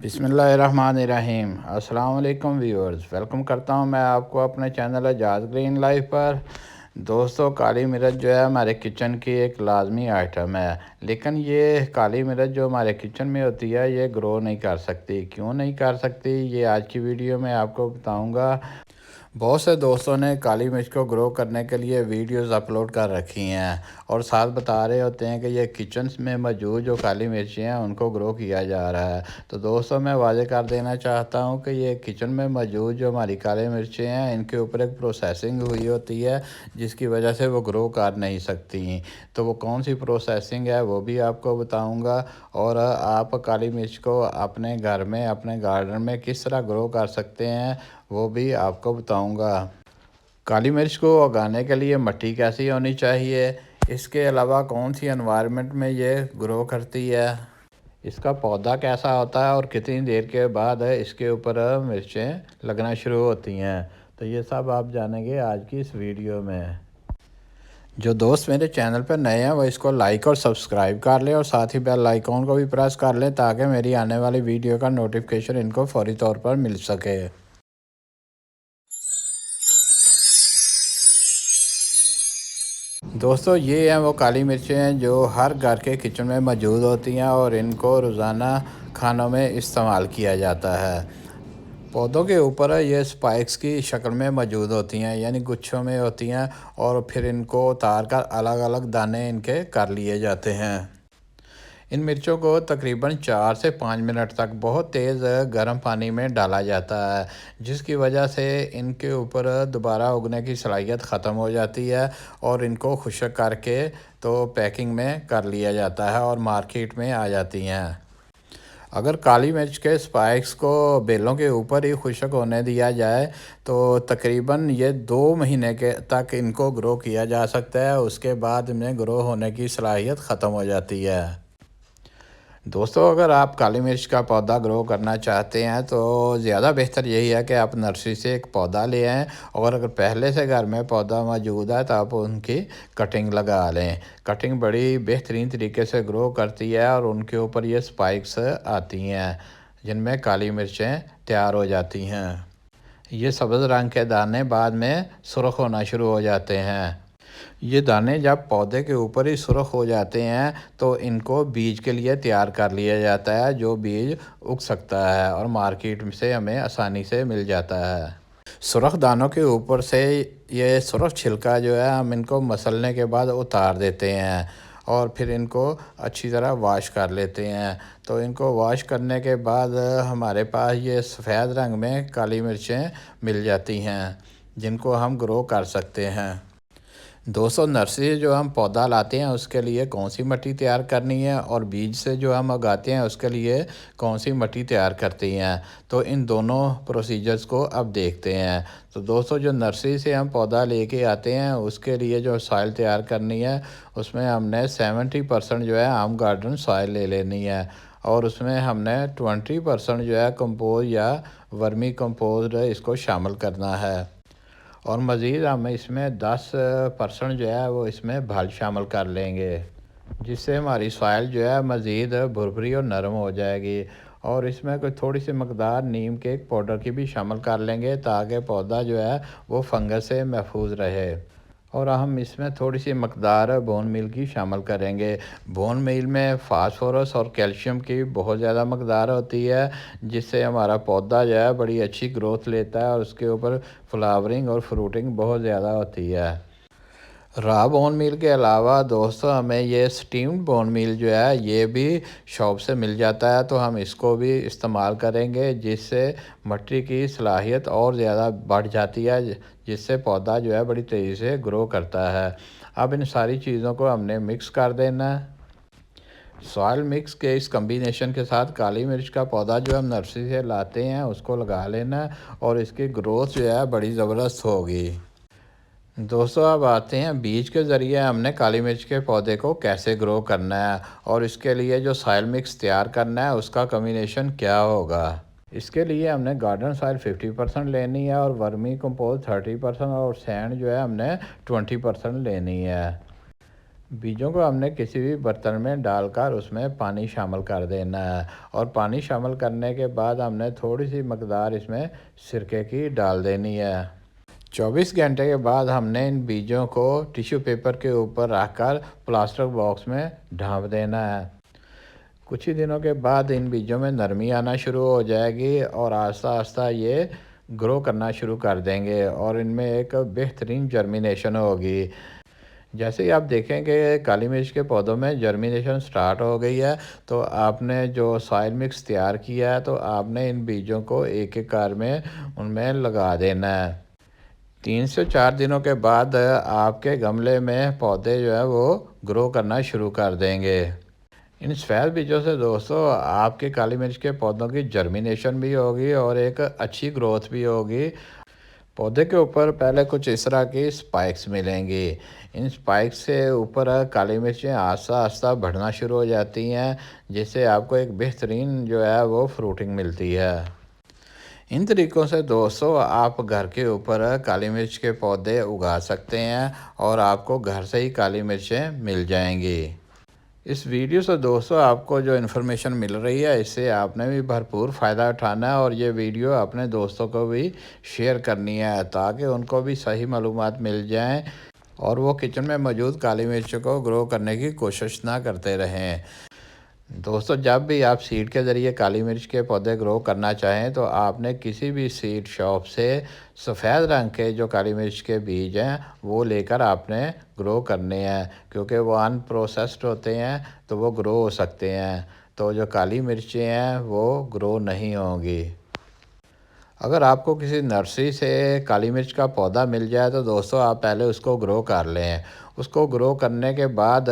बिस्मिल्लाहिर्रहमानिर्रहीम। अस्सलाम वालेकुम व्यूअर्स, वेलकम करता हूं मैं आपको अपने चैनल एजाज ग्रीन लाइफ पर। दोस्तों, काली मिर्च जो है हमारे किचन की एक लाजमी आइटम है, लेकिन ये काली मिर्च जो हमारे किचन में होती है ये ग्रो नहीं कर सकती। क्यों नहीं कर सकती, ये आज की वीडियो में आपको बताऊंगा। बहुत से दोस्तों ने काली मिर्च को ग्रो करने के लिए वीडियोस अपलोड कर रखी हैं और साथ बता रहे होते हैं कि ये किचन में मौजूद जो काली मिर्ची हैं उनको ग्रो किया जा रहा है। तो दोस्तों, मैं वाज़ेह कर देना चाहता हूं कि ये किचन में मौजूद जो हमारी काली मिर्चें हैं इनके ऊपर एक प्रोसेसिंग हुई होती है जिसकी वजह से वो ग्रो कर नहीं सकती। तो वो कौन सी प्रोसेसिंग है वो भी आपको बताऊँगा, और आप काली मिर्च को अपने घर में अपने गार्डन में किस तरह ग्रो कर सकते हैं वो भी आपको बताऊंगा। काली मिर्च को उगाने के लिए मिट्टी कैसी होनी चाहिए, इसके अलावा कौन सी एनवायरनमेंट में ये ग्रो करती है, इसका पौधा कैसा होता है और कितनी देर के बाद इसके ऊपर मिर्चें लगना शुरू होती हैं। तो ये सब आप जानेंगे आज की इस वीडियो में। जो दोस्त मेरे चैनल पर नए हैं वो इसको लाइक और सब्सक्राइब कर लें और साथ ही बेल आइकॉन को भी प्रेस कर लें ताकि मेरी आने वाली वीडियो का नोटिफिकेशन इनको फौरी तौर पर मिल सके। दोस्तों, ये हैं वो काली मिर्चें हैं जो हर घर के किचन में मौजूद होती हैं और इनको रोज़ाना खानों में इस्तेमाल किया जाता है। पौधों के ऊपर ये स्पाइक्स की शक्ल में मौजूद होती हैं, यानी गुच्छों में होती हैं, और फिर इनको उतार कर अलग अलग दाने इनके कर लिए जाते हैं। इन मिर्चों को तकरीबन 4 से 5 मिनट तक बहुत तेज़ गर्म पानी में डाला जाता है, जिसकी वजह से इनके ऊपर दोबारा उगने की सलाहियत ख़त्म हो जाती है और इनको खुश्क करके तो पैकिंग में कर लिया जाता है और मार्केट में आ जाती हैं। अगर काली मिर्च के स्पाइक्स को बेलों के ऊपर ही खुश्क होने दिया जाए तो तकरीबन ये 2 महीने के तक इनको ग्रो किया जा सकता है। उसके बाद इनमें ग्रो होने की सलाहियत ख़त्म हो जाती है। दोस्तों, अगर आप काली मिर्च का पौधा ग्रो करना चाहते हैं तो ज़्यादा बेहतर यही है कि आप नर्सरी से एक पौधा ले आएँ, और अगर पहले से घर में पौधा मौजूद है तो आप उनकी कटिंग लगा लें। कटिंग बड़ी बेहतरीन तरीके से ग्रो करती है और उनके ऊपर ये स्पाइक्स आती हैं जिनमें काली मिर्चें तैयार हो जाती हैं। ये सब्ज़ रंग के दाने बाद में सुर्ख होना शुरू हो जाते हैं। ये दाने जब पौधे के ऊपर ही सुर्ख हो जाते हैं तो इनको बीज के लिए तैयार कर लिया जाता है, जो बीज उग सकता है और मार्केट से हमें आसानी से मिल जाता है। सुर्ख दानों के ऊपर से ये सुर्ख छिलका जो है हम इनको मसलने के बाद उतार देते हैं और फिर इनको अच्छी तरह वॉश कर लेते हैं। तो इनको वॉश करने के बाद हमारे पास ये सफ़ेद रंग में काली मिर्चें मिल जाती हैं जिनको हम ग्रो कर सकते हैं। दोस्तों, नर्सरी से जो हम पौधा लाते हैं उसके लिए कौन सी मिट्टी तैयार करनी है और बीज से जो हम उगाते हैं उसके लिए कौन सी मिट्टी तैयार करती हैं, तो इन दोनों प्रोसीजर्स को अब देखते हैं। तो दोस्तों, जो नर्सरी से हम पौधा लेके आते हैं उसके लिए जो सॉइल तैयार करनी है उसमें हमने 70% जो है आम गार्डन सॉइल ले लेनी है, और उसमें हमने 20% जो है कंपोज या वर्मी कंपोस्ट इसको शामिल करना है, और मज़ीद हम इसमें 10% जो है वो इसमें भल शामिल कर लेंगे, जिससे हमारी सॉइल जो है मज़ीद भुरभुरी और नरम हो जाएगी। और इसमें कोई थोड़ी सी मकदार नीम के पाउडर की भी शामिल कर लेंगे ताकि पौधा जो है वो फंगस से महफूज रहे। और हम इसमें थोड़ी सी मकदार बोन मील की शामिल करेंगे। बोन मील में फास्फोरस और कैल्शियम की बहुत ज़्यादा मकदार होती है, जिससे हमारा पौधा जो है बड़ी अच्छी ग्रोथ लेता है और उसके ऊपर फ्लावरिंग और फ्रूटिंग बहुत ज़्यादा होती है। रॉ बोन मील के अलावा दोस्तों हमें ये स्टीम्ड बोन मील जो है ये भी शॉप से मिल जाता है, तो हम इसको भी इस्तेमाल करेंगे जिससे मट्टी की सलाहियत और ज़्यादा बढ़ जाती है, जिससे पौधा जो है बड़ी तेज़ी से ग्रो करता है। अब इन सारी चीज़ों को हमने मिक्स कर देना है। सॉइल मिक्स के इस कम्बिनेशन के साथ काली मिर्च का पौधा जो हम नर्सरी से लाते हैं उसको लगा लेना है और इसकी ग्रोथ जो है बड़ी ज़बरदस्त होगी। दोस्तों, अब आते हैं बीज के ज़रिए हमने काली मिर्च के पौधे को कैसे ग्रो करना है और इसके लिए जो सॉइल मिक्स तैयार करना है उसका कॉम्बिनेशन क्या होगा। इसके लिए हमने गार्डन सॉइल 50% लेनी है और वर्मी कंपोस्ट 30% और सैंड जो है हमने 20% लेनी है। बीजों को हमने किसी भी बर्तन में डालकर उसमें पानी शामिल कर देना है और पानी शामिल करने के बाद हमने थोड़ी सी मकदार इसमें सिरके की डाल देनी है। 24 घंटे के बाद हमने इन बीजों को टिश्यू पेपर के ऊपर रखकर प्लास्टिक बॉक्स में ढाँप देना है। कुछ ही दिनों के बाद इन बीजों में नरमी आना शुरू हो जाएगी और आहिस्ता आहिस्ता ये ग्रो करना शुरू कर देंगे और इनमें एक बेहतरीन जर्मिनेशन होगी। जैसे ही आप देखेंगे काली मिर्च के पौधों में जर्मिनेशन स्टार्ट हो गई है, तो आपने जो सॉइल मिक्स तैयार किया है, तो आपने इन बीजों को एक एक कार में उनमें लगा देना है। 3 से 4 दिनों के बाद आपके गमले में पौधे जो है वो ग्रो करना शुरू कर देंगे। इन सफ़ेद बीजों से दोस्तों आपके काली मिर्च के पौधों की जर्मिनेशन भी होगी और एक अच्छी ग्रोथ भी होगी। पौधे के ऊपर पहले कुछ इस तरह की स्पाइक्स मिलेंगी। इन स्पाइक्स से ऊपर काली मिर्चें आस्ता आस्ता बढ़ना शुरू हो जाती हैं, जिससे आपको एक बेहतरीन जो है वो फ्रूटिंग मिलती है। इन तरीक़ों से दोस्तों आप घर के ऊपर काली मिर्च के पौधे उगा सकते हैं और आपको घर से ही काली मिर्चें मिल जाएंगी। इस वीडियो से दोस्तों आपको जो इन्फॉर्मेशन मिल रही है, इससे आपने भी भरपूर फ़ायदा उठाना है और ये वीडियो अपने दोस्तों को भी शेयर करनी है ताकि उनको भी सही मालूमात मिल जाएं और वो किचन में मौजूद काली मिर्च को ग्रो करने की कोशिश ना करते रहें। दोस्तों जब भी आप सीड के ज़रिए काली मिर्च के पौधे ग्रो करना चाहें, तो आपने किसी भी सीड शॉप से सफ़ेद रंग के जो काली मिर्च के बीज हैं वो लेकर आपने ग्रो करने हैं, क्योंकि वो अनप्रोसेस्ड होते हैं तो वो ग्रो हो सकते हैं, तो जो काली मिर्चें हैं वो ग्रो नहीं होंगी। अगर आपको किसी नर्सरी से काली मिर्च का पौधा मिल जाए, तो दोस्तों आप पहले उसको ग्रो कर लें। उसको ग्रो करने के बाद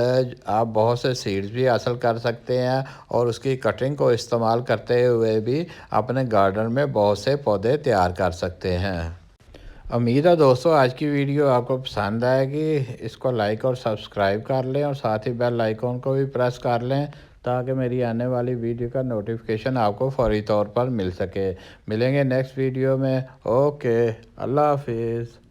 आप बहुत से सीड्स भी हासिल कर सकते हैं और उसकी कटिंग को इस्तेमाल करते हुए भी अपने गार्डन में बहुत से पौधे तैयार कर सकते हैं। उम्मीद है दोस्तों आज की वीडियो आपको पसंद आएगी। इसको लाइक और सब्सक्राइब कर लें और साथ ही बेल आइकॉन को भी प्रेस कर लें ताकि मेरी आने वाली वीडियो का नोटिफिकेशन आपको फौरी तौर पर मिल सके। मिलेंगे नेक्स्ट वीडियो में। ओके, अल्लाह हाफिज़।